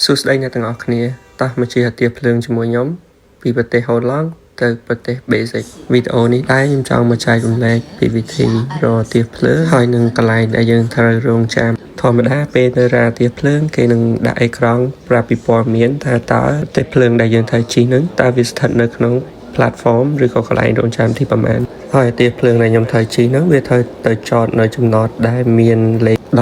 សួស្តីអ្នកទាំងអស់គ្នាតោះមកជាអាទិភ្លើងជាមួយខ្ញុំពីប្រទេសហូឡង់ទៅប្រទេស Basic វីដេអូនេះដែរខ្ញុំចង់មកចែករំលែកពីវិធីរកអាទិភ្លើងហើយនឹងកន្លែងដែលយើងត្រូវរង់ចាំធម្មតាពេលទៅរកអាទិភ្លើងគេនឹងដាក់អេក្រង់ប្រាប់ពីព័ត៌មានថាតើអាទិភ្លើងដែលយើងត្រូវជិះនឹងតើវាស្ថិតនៅក្នុង platform ឬក៏កន្លែងរង់ចាំទីប្រមាណហើយអាទិភ្លើងដែលខ្ញុំត្រូវជិះនឹងវាត្រូវទៅចតនៅចំណតដែលមានលេខ15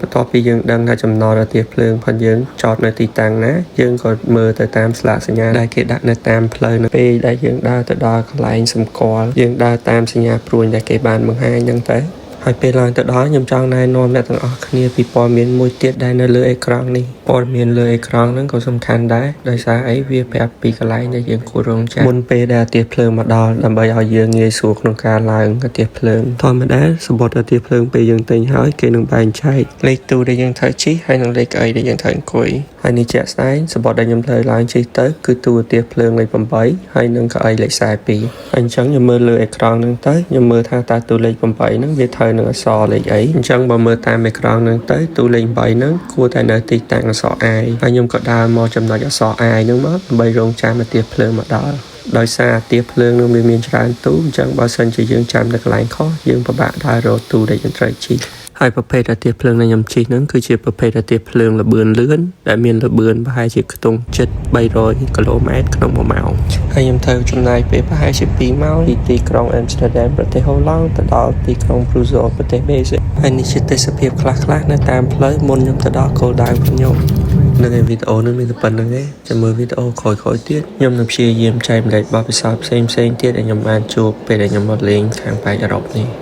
បន្ទាប់ពីយើងដឹងថាចំណតអាទិភ្លើងផងយើងចតនៅទីតាំងណាយើងក៏មើលទៅតាមស្លាកសញ្ញាដែលគេដាក់នៅតាមផ្លូវនៅពេលដែលយើងដើរទៅដល់កន្លែងសម្គាល់យើងដើរតាមសញ្ញាព្រួញដែលគេបានបង្ហាញហ្នឹងទៅហើយពេលឡើងទៅដល់ខ្ញុំចង់ណែនាំអ្នកទាំងអស់គ្នាពីព័ត៌មានមួយទៀតដែលនៅលើអេក្រង់នេះព័ត៌មានលើអេក្រង់ហ្នឹងក៏សំខាន់ដែរដោយសារអីវាប្រាប់ពីកន្លែងដែលយើងគួររង់ចាំមុនពេលដែលអាទិភ្លើងមកដល់ដើម្បីឲ្យយើងងាយស្រួលក្នុងការឡើងអាទិភ្លើងធម្មតាសម្បត្តិអាទិភ្លើងពេលយើងទិញហើយគេនឹងបែងចែកលេខទូដែលយើងត្រូវជិះហើយនិងលេខកៅអីដែលយើងត្រូវអង្គុយហើយនេះជាក់ស្ដែងសម្បត្តិដែលខ្ញុំត្រូវឡើងជិះទៅគឺទូអាទិភ្លើងលេខ8ហើយនិងកៅអីលេខ42ហើយអញ្ចឹងខ្ញុំមើលលើអេក្រង់ហ្នឹងទៅខ្ញុំមើលថាតើទូលេខ8ហ្នឹងវាត្រូវនឹងអក្សរលេខអីអញ្ចឹងបើមើលតាមអេក្រង់ហ្នឹងទៅទូលេខ8ហ្នឹងគួរតែនៅទីតាំងអក្សរ I ហើយខ្ញុំក៏ដើរមកចំណុចអក្សរ I ហ្នឹងមកដើម្បីរង់ចាំអាទិភ្លើងមកដល់ដោយសារអាទិភ្លើងនឹងមានច្រើនទូអញ្ចឹងបើសិនជាយើងចាំនៅកន្លែងខុសយើងពិបាកដើររកទូដែលយើងត្រូវជិះហើយប្រភេទអាទិភ្លើងដែលខ្ញុំជិះហ្នឹងគឺជាប្រភេទអាទិភ្លើងល្បឿនលឿនដែលមានល្បឿនប្រហែលជាខ្ទង់ជិត300គីឡូម៉ែត្រក្នុង1ម៉ោងហើយខ្ញុំត្រូវចំណាយពេលប្រហែលជា2ម៉ោងពីទីក្រុង Amsterdam ប្រទេសហូឡង់ទៅដល់ទីក្រុង Brussels ប្រទេស Basic ហើយនេះជាទេសភាពខ្លះៗនៅតាមផ្លូវមុនខ្ញុំទៅដល់គោលដៅរបស់ខ្ញុំនៅในវីដេអូនេះមានតែប៉ុណ្្នឹងឯងចាំមើលវីដេអូក្រោយៗទៀតខ្ញុំនឹងព្យាយាមចែកម្លែកបទពិសោធន៍ផ្សេងៗទៀតដែលខ្ញុំបានជួបពេលដែលខ្ញុំមកលេងខាងប៉ែកអឺរ៉ុបនេះ